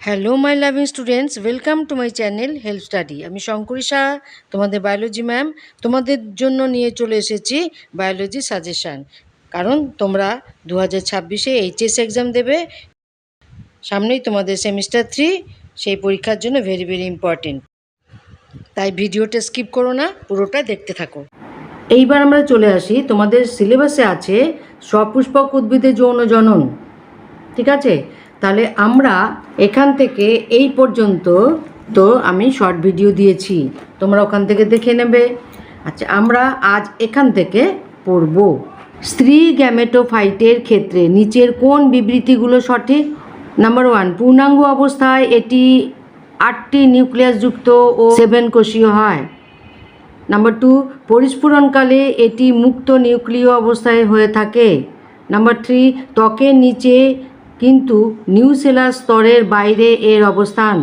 Hello my loving students, welcome to my channel help study. আমি শঙ্করী সাহা, তোমাদের biology ma'am. তোমাদের জন্য নিয়ে চলে এসেছি বায়োলজি সাজেশান। কারণ তোমরা 2026-এ এইচএস এক্সাম দেবে, সামনেই তোমাদের সেমিস্টার 3, সেই পরীক্ষার জন্য ভেরি ভেরি ইম্পর্টেন্ট। তাই ভিডিওটা স্কিপ করো না, পুরোটা দেখতে থাকো। এইবার আমরা চলে আসি, তোমাদের সিলেবাসে আছে সপুষ্পক উদ্ভিদের যৌন জনন। ঠিক আছে, তাহলে আমরা এখান থেকে এই পর্যন্ত তো আমি শর্ট ভিডিও দিয়েছি, তোমরা ওখান থেকে দেখে নেবে। আচ্ছা, আমরা আজ এখান থেকে পড়ব। স্ত্রী গ্যামেটোফাইটের ক্ষেত্রে নিচের কোন বিবৃতিগুলো সঠিক? নাম্বার 1, পূর্ণাঙ্গ অবস্থায় এটি 8টি নিউক্লিয়াসযুক্ত ও 7 কোষীয় হয়। নাম্বার 2, পরিস্ফুরণকালে এটি মুক্ত নিউক্লিয় অবস্থায় হয়ে থাকে। নাম্বার 3, ত্বকের নিচে কিন্তু নিউসেলার স্তরের বাইরে এর অবস্থান।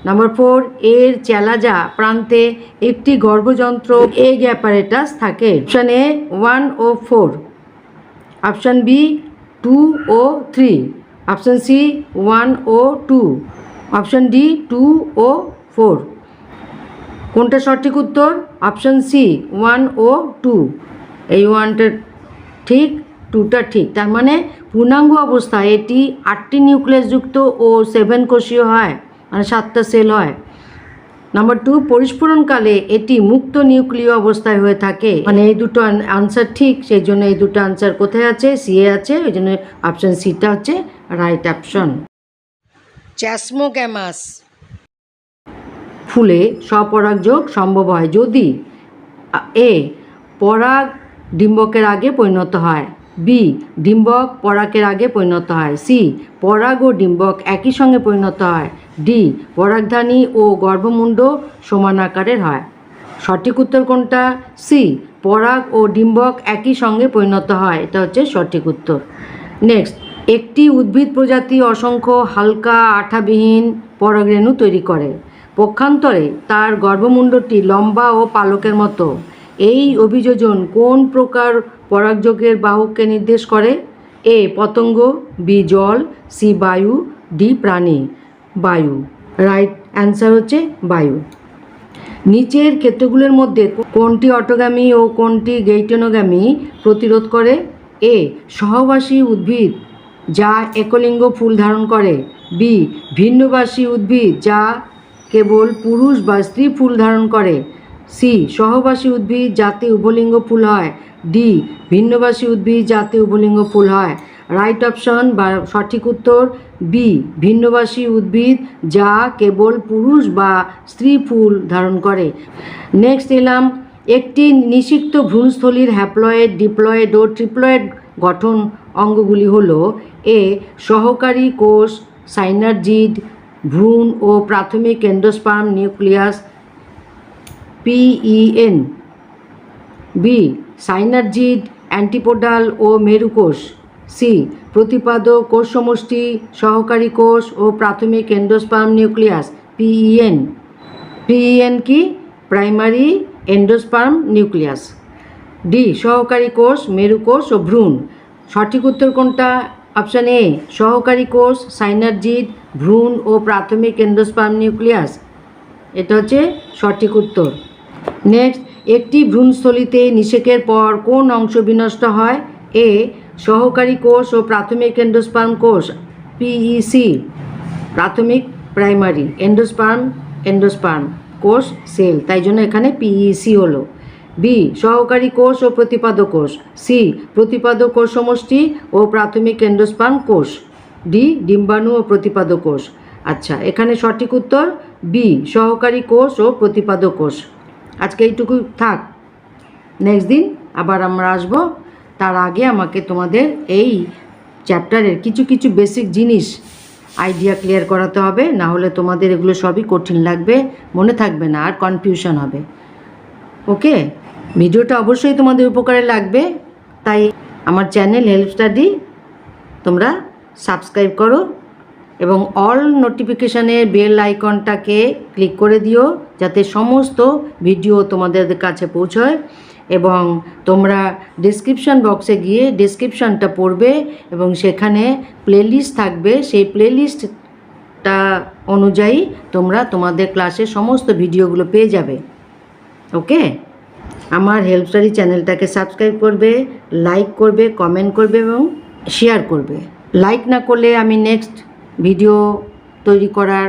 নাম্বার 4, এর চ্যালাজা প্রান্তে একটি গর্ভযন্ত্র এগ অ্যাপারেটাস থাকে। অপশান এ 1 ও 4, অপশান বি 2 ও 3, অপশান সি 1 ও 2, অপশান ডি 2 ও 4। কোনটা সঠিক উত্তর? অপশান সি 1 ও 2। এই 1টা ঠিক, 2টা ঠিক। তার মানে পূর্ণাঙ্গ অবস্থায় এটি 8টি নিউক্লিয়াসযুক্ত ও 7 কোষীয় হয়, মানে 7টা সেল হয়। নাম্বার 2, পরিস্ফুরণকালে এটি মুক্ত নিউক্লিয় অবস্থায় হয়ে থাকে। মানে এই দুটো আনসার ঠিক, সেই জন্য এই দুটো আনসার কোথায় আছে? সি এ আছে, ওই জন্য অপশান সিটা হচ্ছে রাইট অপশন। চ্যাসমোগ্যামাস ফুলে স্বপরাগযোগ সম্ভব হয় যদি এ, পরাগ ডিম্বকের আগে পরিণত হয়, বি, ডিম্বক পরাগের আগে পরিণত হয়, সি, পরাগ ও ডিম্বক একই সঙ্গে পরিণত হয়, ডি, পরাগধানী ও গর্ভমুণ্ড সমান আকারের হয়। সঠিক উত্তর কোনটা? সি, পরাগ ও ডিম্বক একই সঙ্গে পরিণত হয়, এটা হচ্ছে সঠিক উত্তর। নেক্সট, একটি উদ্ভিদ প্রজাতি অসংখ্য হালকা আঠাবিহীন পরাগরেণু তৈরি করে। পক্ষান্তরে তার গর্ভমুণ্ডটি লম্বা ও পালকের মতো। এই অভিযোজন কোন প্রকার পরাগযোগের বাহককে নির্দেশ করে? এ, পতঙ্গ, বি, জল, সি, বায়ু, ডি, প্রাণী। বায়ু। রাইট অ্যান্সার হচ্ছে বায়ু। নিচের ক্ষেত্রগুলোর মধ্যে কোনটি অটোগামী ও কোনটি গেইটোনোগামী প্রতিরোধ করে? এ, সহবাসী উদ্ভিদ যা একলিঙ্গ ফুল ধারণ করে, বি, ভিন্নবাসী উদ্ভিদ যা কেবল পুরুষ বা স্ত্রী ফুল ধারণ করে, সি, সহবাসী উদ্ভিদ যাতে উভলিঙ্গ ফুল হয়, ডি, ভিন্নবাসী উদ্ভিদ যাতে উভলিঙ্গ ফুল হয়। রাইট অপশন বা সঠিক উত্তর বি, ভিন্নবাসী উদ্ভিদ যা কেবল পুরুষ বা স্ত্রী ফুল ধারণ করে। নেক্সট এলাম, একটি নিষিক্ত ভ্রূণস্থলীর হ্যাপ্লয়েড, ডিপ্লয়েড ও ট্রিপ্লয়েড গঠন অঙ্গগুলি হলো: এ, সহকারী কোষ সাইনার্জিড, ভ্রূণ ও প্রাথমিক endosperm nucleus PEN, B, সাইনার্জিড antipodal ও মেরুকোষ, সি, প্রতিপাদক কোষ সমষ্টি সহকারী কোষ ও প্রাথমিক এন্ডোস্পার্ম নিউক্লিয়াস PEN। PEN কি? Primary endosperm nucleus. ডি, সহকারী কোষ মেরুকোষ ও ভ্রূণ। সঠিক উত্তর কোনটা? অপশান এ, সহকারী কোষ সাইনার্জিড, ভ্রূণ ও প্রাথমিক এন্ডোস্পার্ম নিউক্লিয়াস, এটা হচ্ছে সঠিক উত্তর। নেক্সট, একটি ভ্রূণস্থলীতে নিষেকের পর কোন অংশ বিনষ্ট হয়? এ, সহকারী কোষ ও প্রাথমিক এন্ডোস্পার্ম কোষ PEC, প্রাথমিক প্রাইমারি এন্ডোস্পার্ম কোষ সেল, তাই জন্য এখানে PEC হলো। বি, সহকারী কোষ ও প্রতিপাদক কোষ, সি, প্রতিপাদক কোষ সমষ্টি ও প্রাথমিক এন্ডোস্পার্ম কোষ, ডি, ডিম্বাণু ও প্রতিপাদক কোষ। আচ্ছা, এখানে সঠিক উত্তর বি, সহকারী কোষ ও প্রতিপাদক কোষ। আজকে এইটুকু থাক, নেক্সট দিন আবার আমরা আসব। তার আগে আমাকে তোমাদের এই চ্যাপ্টারের কিছু কিছু বেসিক জিনিস আইডিয়া ক্লিয়ার করাতে হবে, না হলে তোমাদের এগুলো সবই কঠিন লাগবে, মনে থাকবে না, আর কনফিউশন হবে। ওকে, ভিডিওটা অবশ্যই তোমাদের উপকারে লাগবে, তাই আমার চ্যানেল হেল্প স্টাডি তোমরা সাবস্ক্রাইব করো এবং অল নোটিফিকেশানের বেল আইকনটাকে ক্লিক করে দিও, যাতে সমস্ত ভিডিও তোমাদের কাছে পৌঁছয়। এবং তোমরা ডেসক্রিপশন বক্সে গিয়ে ডেসক্রিপশনটা পড়বে এবং সেখানে প্লেলিস্ট থাকবে, সেই প্লেলিস্ট টা অনুযায়ী তোমরা তোমাদের ক্লাসের সমস্ত ভিডিওগুলো পেয়ে যাবে। ওকে, আমার হেল্প স্টাডি চ্যানেলটাকে সাবস্ক্রাইব করবে, লাইক করবে, কমেন্ট করবে এবং শেয়ার করবে। লাইক না করলে আমি নেক্সট ভিডিও তৈরি করার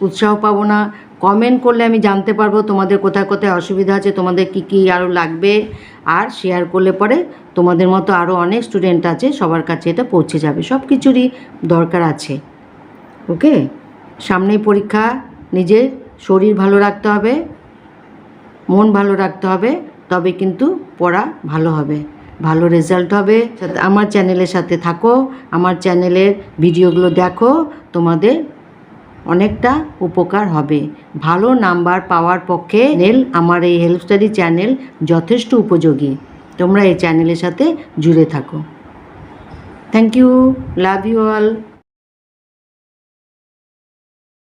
উৎসাহ পাবো না। কমেন্ট করলে আমি জানতে পারবো তোমাদের কোথায় কোথায় অসুবিধা আছে, তোমাদের কি কি আরও লাগবে। আর শেয়ার করলে পরে তোমাদের মতো আরও অনেক স্টুডেন্ট আছে, সবার কাছে এটা পৌঁছে যাবে। সব কিছুরই দরকার আছে। ওকে, সামনেই পরীক্ষা, নিজের শরীর ভালো রাখতে হবে, মন ভালো রাখতে হবে, তবে কিন্তু পড়া ভালো হবে, ভালো রেজাল্ট হবে। আমার চ্যানেলের সাথে থাকো, আমার চ্যানেলের ভিডিওগুলো দেখো, তোমাদের অনেকটা উপকার হবে। ভালো নাম্বার পাওয়ার পক্ষে আমার এই হেল্প স্টাডি চ্যানেল যথেষ্ট উপযোগী। তোমরা এই চ্যানেলের সাথে জুড়ে থাকো। Thank you, love you all.